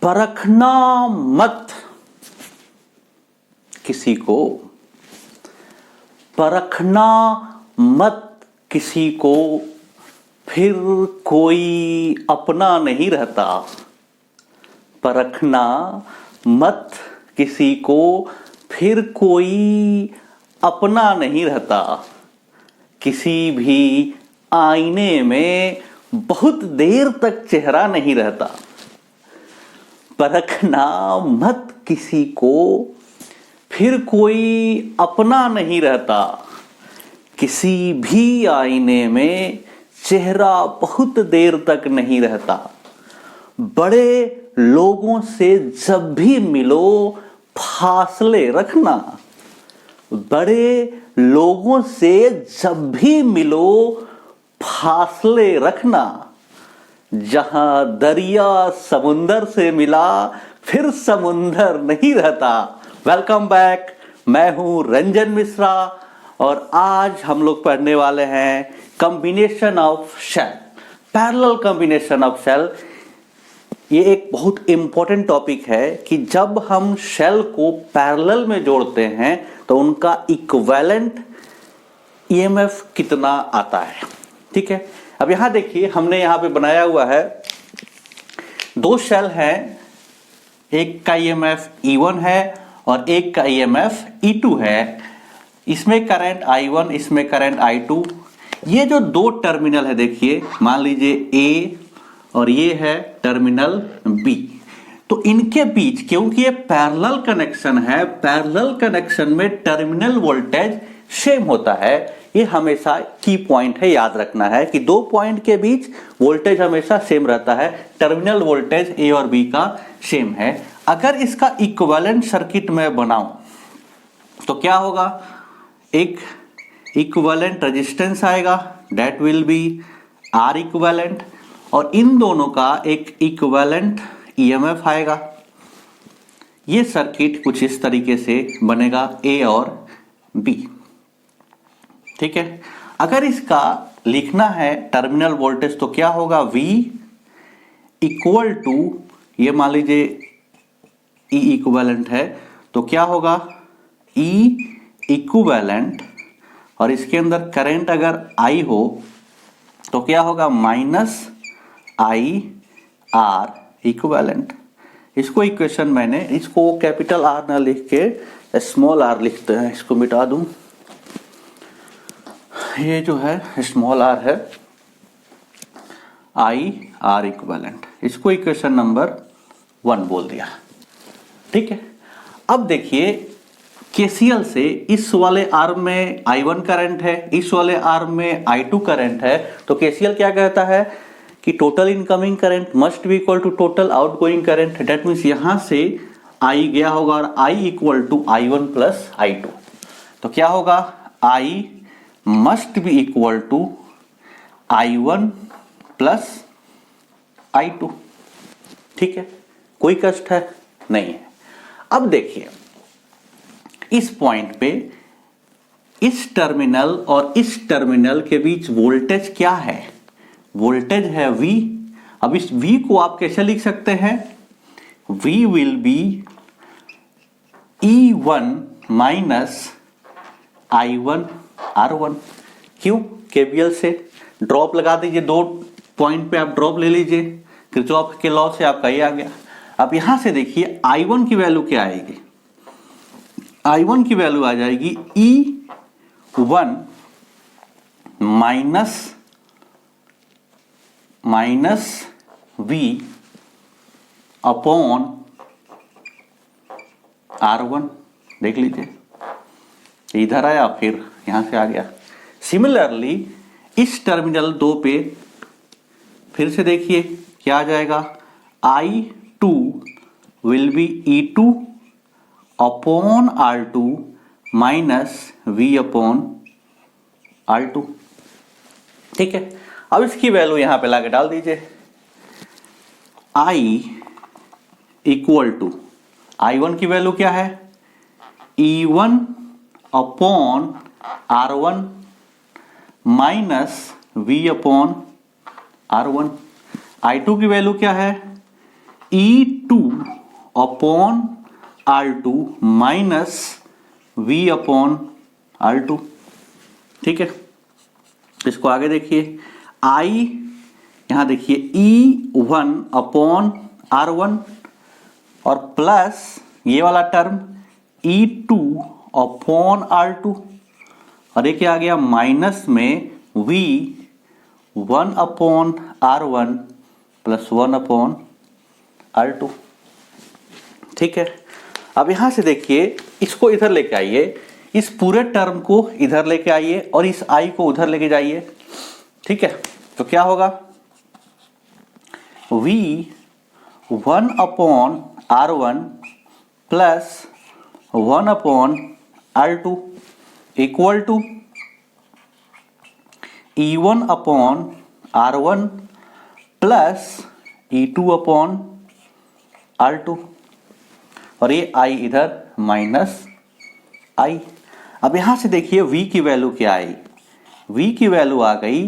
परखना मत किसी को, परखना मत किसी को, फिर कोई अपना नहीं रहता। परखना मत किसी को, फिर कोई अपना नहीं रहता। किसी भी आईने में बहुत देर तक चेहरा नहीं रहता। परखना मत किसी को, फिर कोई अपना नहीं रहता। किसी भी आईने में चेहरा बहुत देर तक नहीं रहता। बड़े लोगों से जब भी मिलो फासले रखना। बड़े लोगों से जब भी मिलो फासले रखना। जहां दरिया समुंदर से मिला फिर समुंदर नहीं रहता। वेलकम बैक, मैं हूं रंजन मिश्रा और आज हम लोग पढ़ने वाले हैं combination of cell, parallel combination of cell. ये एक बहुत इंपॉर्टेंट टॉपिक है कि जब हम शेल को पैरेलल में जोड़ते हैं तो उनका इक्विवेलेंट ईएमएफ कितना आता है। ठीक है, अब यहां देखिए हमने यहां पे बनाया हुआ है दो शेल हैं, एक का ईएमएफ E1 है और एक का ईएमएफ E2 है। इसमें करंट I1, इसमें करंट I2। ये जो दो टर्मिनल है देखिए, मान लीजिए A और ये है टर्मिनल B, तो इनके बीच क्योंकि ये पैरेलल कनेक्शन है, पैरेलल कनेक्शन में टर्मिनल वोल्टेज सेम होता है। ये हमेशा की पॉइंट है, याद रखना है कि दो पॉइंट के बीच वोल्टेज हमेशा सेम रहता है। टर्मिनल वोल्टेज A और B का सेम है। अगर इसका इक्विवेलेंट सर्किट में बनाऊं तो क्या होगा, एक इक्विवेलेंट रेजिस्टेंस आएगा, that will be R equivalent, और इन दोनों का एक इक्विवेलेंट ईएमएफ आएगा। ये सर्किट कुछ इस तरीके से बनेगा, A और B। ठीक है, अगर इसका लिखना है टर्मिनल वोल्टेज तो क्या होगा, V इक्वल टू, ये मान लीजिए E इक्विवेलेंट है तो क्या होगा, E इक्विवेलेंट, और इसके अंदर करंट अगर I हो तो क्या होगा, माइनस I R इक्विवेलेंट। इसको इक्वेशन मैंने इसको कैपिटल R ना लिख के स्मॉल r लिखते हैं, इसको मिटा दूं। ये जो है स्मॉल r है, I R इक्विवेलेंट, इसको इक्वेशन नंबर 1 बोल दिया। ठीक है, अब देखिए केसीएल से इस वाले आर्म में I1 करंट है, इस वाले आर्म में I2 करंट है, तो केसीएल क्या कहता है कि total incoming current must be equal to total outgoing current. That means यहां से I गया होगा और I equal to I1 plus I2, तो क्या होगा, I must be equal to I1 plus I2। ठीक है, कोई कष्ट है नहीं है। अब देखिए इस पॉइंट पे इस टर्मिनल और इस टर्मिनल के बीच वोल्टेज क्या है, वोल्टेज है V। अब इस V को आप कैसे लिख सकते हैं, V will be E1 minus I1 R1। क्यों, केवीएल से ड्रॉप लगा दीजिए, दो पॉइंट पे आप ड्रॉप ले लीजिए, किरचॉफ के लॉ से आपका ये आ गया। अब यहां से देखिए I1 की वैल्यू क्या आएगी, I1 की वैल्यू आ जाएगी E1 minus V upon R1। देख लीजिए इधर आया फिर यहां से आ गया। सिमिलरली इस टर्मिनल 2 पे फिर से देखिए क्या आ जाएगा, I2 will be E2 upon R2 minus V upon R2। ठीक है, अब इसकी वैल्यू यहां पे लाके डाल दीजिए, I इक्वल टू I1 की वैल्यू क्या है, E1 upon R1 minus V upon R1। I2 की वैल्यू क्या है, E2 upon R2 minus V upon R2। ठीक है, इसको आगे देखिए, I यहां देखिए E1 अपॉन R1 और प्लस ये वाला टर्म E2 अपॉन R2 और ये क्या आ गया माइनस में V1 upon R1 plus 1 upon R2। ठीक है, अब यहां से देखिए, इसको इधर लेके आइए, इस पूरे टर्म को इधर लेके आइए और इस I को उधर लेके जाइए। ठीक है, तो क्या होगा, V1 upon R1 plus 1 upon R2 equal to E1 upon R1 plus E2 upon R2 और ये I इधर माइनस I। अब यहां से देखिए V की वैल्यू क्या आई, V की वैल्यू आ गई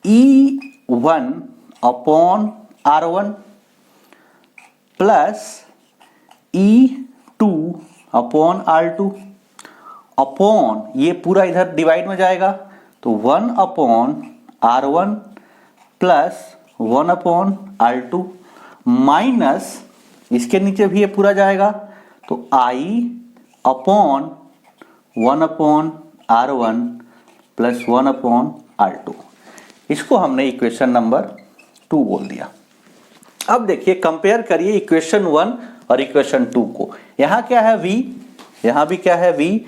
E1 upon R1 plus E2 upon R2 upon ये पूरा इधर डिवाइड में जाएगा तो 1 upon R1 plus 1 upon R2 minus इसके नीचे भी ये पूरा जाएगा तो I upon 1 upon R1 plus 1 upon R2। इसको हमने इक्वेशन नंबर 2 बोल दिया। अब देखिए, कंपेयर करिए इक्वेशन 1 और इक्वेशन 2 को। यहां क्या है V, यहां भी क्या है V,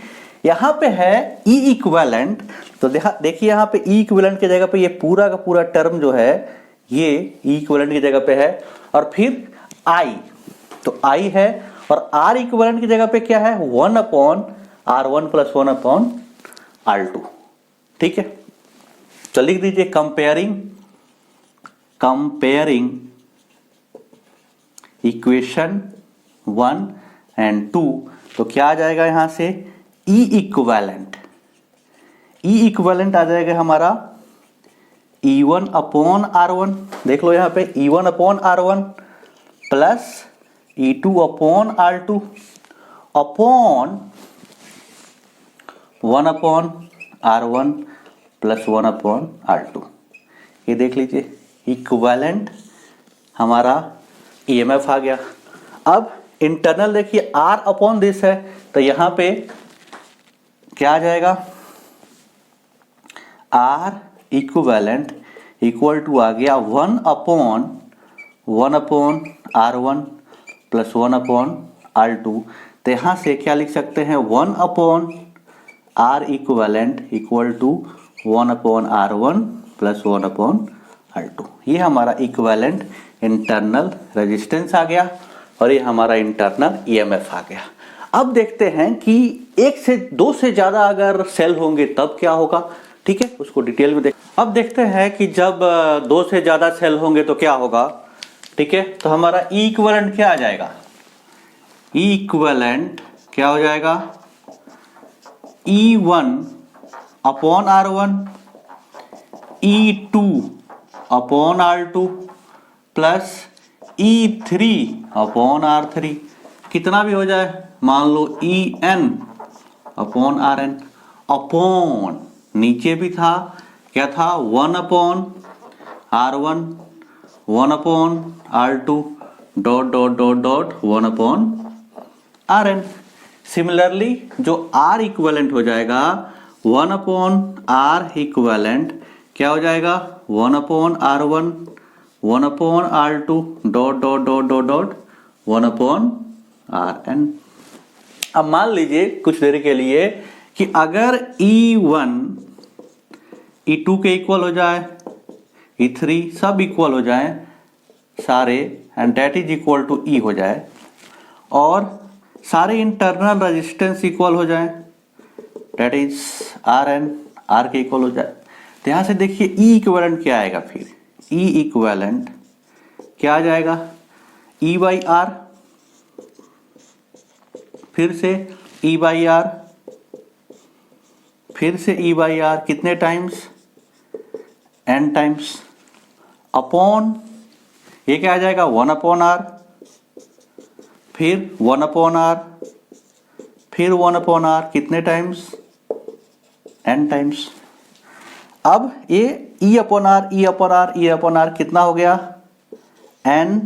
यहां पे है E इक्विवेलेंट। तो देखिए यहां पे E इक्विवेलेंट की जगह पे ये पूरा का पूरा टर्म जो है ये E इक्विवेलेंट की जगह पे है और फिर I, तो I है और R इक्विवेलेंट की जगह पे क्या है 1 upon R1 plus 1 upon R2। ठीक है, तो लिख दीजिए कंपेयरिंग इक्वेशन 1 एंड 2। तो क्या आ जाएगा यहां से E इक्विवेलेंट आ जाएगा हमारा E1 अपॉन R1, देख लो यहां पे E1 upon R1 plus E2 upon R2 upon 1 upon R1 plus 1 upon R2। ये देख लीजिए इक्विवेलेंट हमारा EMF आ गया। अब इंटरनल देखिए R अपॉन दिस है तो यहां पे क्या आ जाएगा, R इक्विवेलेंट इक्वल टू आ गया 1 upon R1 plus 1 upon R2। तो यहां से क्या लिख सकते हैं 1 upon R equivalent equal to 1 upon R1 plus 1 upon R2। ये हमारा इक्विवेलेंट इंटरनल रेजिस्टेंस आ गया और ये हमारा इंटरनल EMF आ गया। अब देखते हैं कि एक से दो से ज्यादा अगर सेल होंगे तब क्या होगा। ठीक है, उसको डिटेल में देख। अब देखते हैं कि जब दो से ज्यादा सेल होंगे तो क्या होगा। ठीक है, तो हमारा E इक्विवेलेंट क्या आ जाएगा, E इक्विवेलेंट क्या हो जाएगा E1 upon R1 E2 upon R2 plus E3 upon R3, कितना भी हो जाए, मान लो EN अपॉन RN अपॉन नीचे भी था क्या था 1 upon R1 1 upon R2 dot dot dot dot 1 upon RN। Similarly जो R इक्विवेलेंट हो जाएगा 1 अपॉन R इक्विवेलेंट क्या हो जाएगा 1 upon R1 1 upon R2 dot dot dot dot dot 1 upon RN। अब मान लीजिए कुछ देर के लिए कि अगर E1 E2 के इक्वल हो जाए, E3 सब इक्वल हो जाए सारे and that is equal to E हो जाए और सारे इंटरनल रेजिस्टेंस इक्वल हो जाए दैट इज RN R के इक्वल हो जाए। तो यहां से देखिए E इक्विवेलेंट क्या आएगा, फिर E इक्विवेलेंट क्या आ जाएगा E बाई R, फिर से E बाई R, फिर से E बाई R, कितने टाइम्स N टाइम्स अपॉन ये क्या आ जाएगा 1 अपॉन R, फिर 1/r, फिर 1/r, कितने टाइम्स? n times. अब ये e/r कितना हो गया? n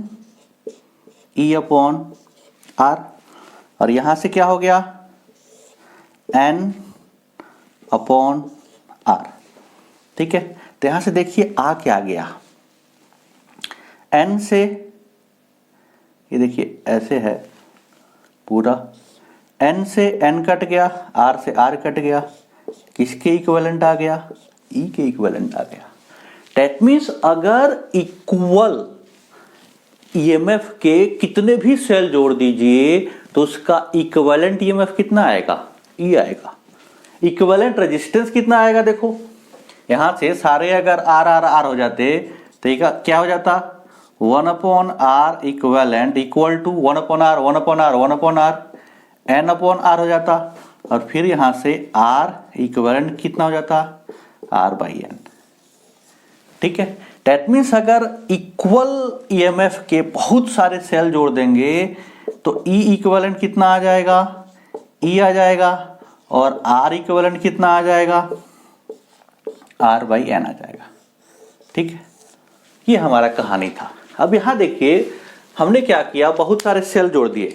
e/r, और यहां से क्या हो गया? n/r। ठीक है, तो यहां से देखिए आ क्या गया, n से ये देखिए ऐसे है पूरा, n से n कट गया, r से r कट गया, किसके इक्विवेलेंट आ गया? e के इक्विवेलेंट आ गया। दैट मीन्स अगर इक्वल ईएमएफ के कितने भी सेल जोड़ दीजिए तो उसका इक्विवेलेंट ईएमएफ कितना आएगा? E आएगा। इक्विवेलेंट रेजिस्टेंस कितना आएगा? देखो यहां से सारे अगर आर आर आर हो जाते तो ये क्या हो जाता? 1/r equivalent equal to 1/r 1/r 1/r n/r हो जाता, और फिर यहां से r इक्विवेलेंट कितना हो जाता? r/n। ठीक है, दैट मीन्स अगर इक्वल ईएमएफ के बहुत सारे सेल जोड़ देंगे तो E इक्विवेलेंट कितना आ जाएगा? E आ जाएगा, और R इक्विवेलेंट कितना आ जाएगा? R/n आ जाएगा। ठीक है, ये हमारा कहानी था। अब यहां देखिए हमने क्या किया, बहुत सारे सेल जोड़ दिए,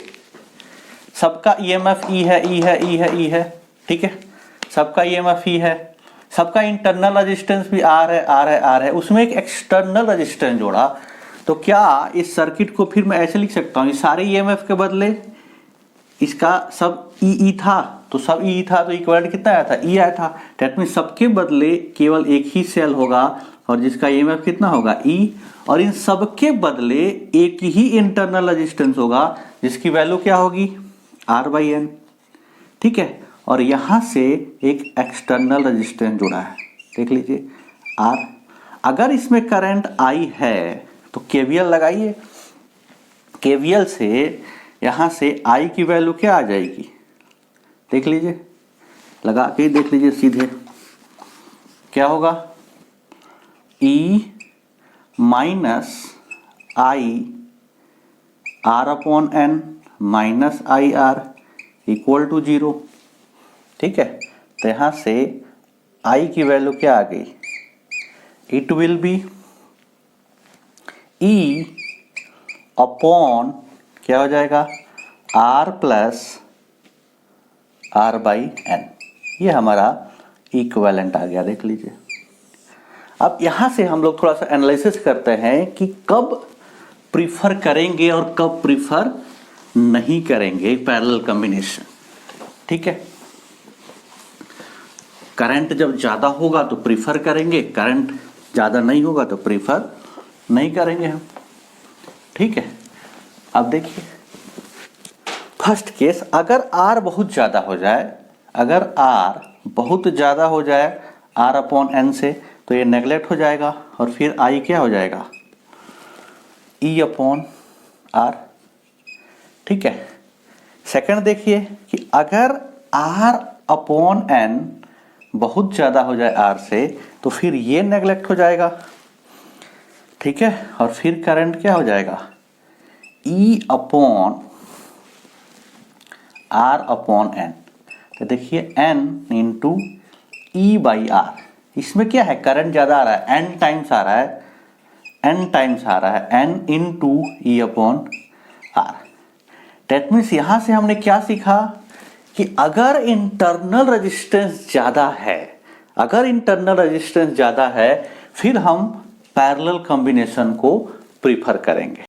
सबका ईएमएफ E है, E है, E है, E है। ठीक है, सबका ईएमएफ E है, सबका इंटरनल रेजिस्टेंस भी R है, R है, R है, उसमें एक एक्सटर्नल रेजिस्टेंस जोड़ा, तो क्या इस सर्किट को फिर मैं ऐसे लिख सकता हूं, सारे ईएमएफ के बदले इसका सब ई था, तो सब ई था तो इक्विवेलेंट कितना आया था? ई आया था। दैट मींस सबके बदले केवल एक ही सेल होगा और जिसका ईएमएफ कितना होगा? ई, और इन सबके बदले एक ही इंटरनल रेजिस्टेंस होगा जिसकी वैल्यू क्या होगी? R/n। ठीक है, और यहां से एक एक्सटर्नल रेजिस्टेंस जुड़ा है, देख लीजिए R। अगर इसमें करंट I है तो केवीएल लगाइए, केवीएल से यहां से I की वैल्यू क्या आ जाएगी? देख लीजिए, लगा के देख लीजिए सीधे क्या होगा? E minus I R/n minus IR equal to 0। ठीक है, तो यहां से I की वैल्यू क्या आ गई? It will be E upon क्या हो जाएगा? R plus R/n। ये हमारा इक्विवेलेंट आ गया, देख लीजिए। अब यहां से हम लोग थोड़ा सा एनालिसिस करते हैं कि कब प्रीफर करेंगे और कब प्रीफर नहीं करेंगे पैरेलल कॉम्बिनेशन। ठीक है, करंट जब ज्यादा होगा तो प्रीफर करेंगे, करंट ज्यादा नहीं होगा तो प्रीफर नहीं करेंगे हम। ठीक है, अब देखिए फर्स्ट केस, अगर R बहुत ज्यादा हो जाए, अगर R बहुत ज्यादा हो जाए R/n से, तो ये नेगलेक्ट हो जाएगा और फिर I क्या हो जाएगा? E/r। ठीक है, सेकंड देखिए कि अगर R/n बहुत ज्यादा हो जाए R से, तो फिर ये नेगलेक्ट हो जाएगा। ठीक है, और फिर करंट क्या हो जाएगा? E/r/n। तो देखिए n इंटू E/r, इसमें क्या है? करंट ज्यादा आ रहा है, n टाइम्स आ रहा है, n टाइम्स आ रहा है, n into E/r। That means यहां से हमने क्या सीखा कि अगर इंटरनल रेजिस्टेंस ज्यादा है, अगर इंटरनल रेजिस्टेंस ज्यादा है, फिर हम पैरेलल कॉम्बिनेशन को प्रीफर करेंगे।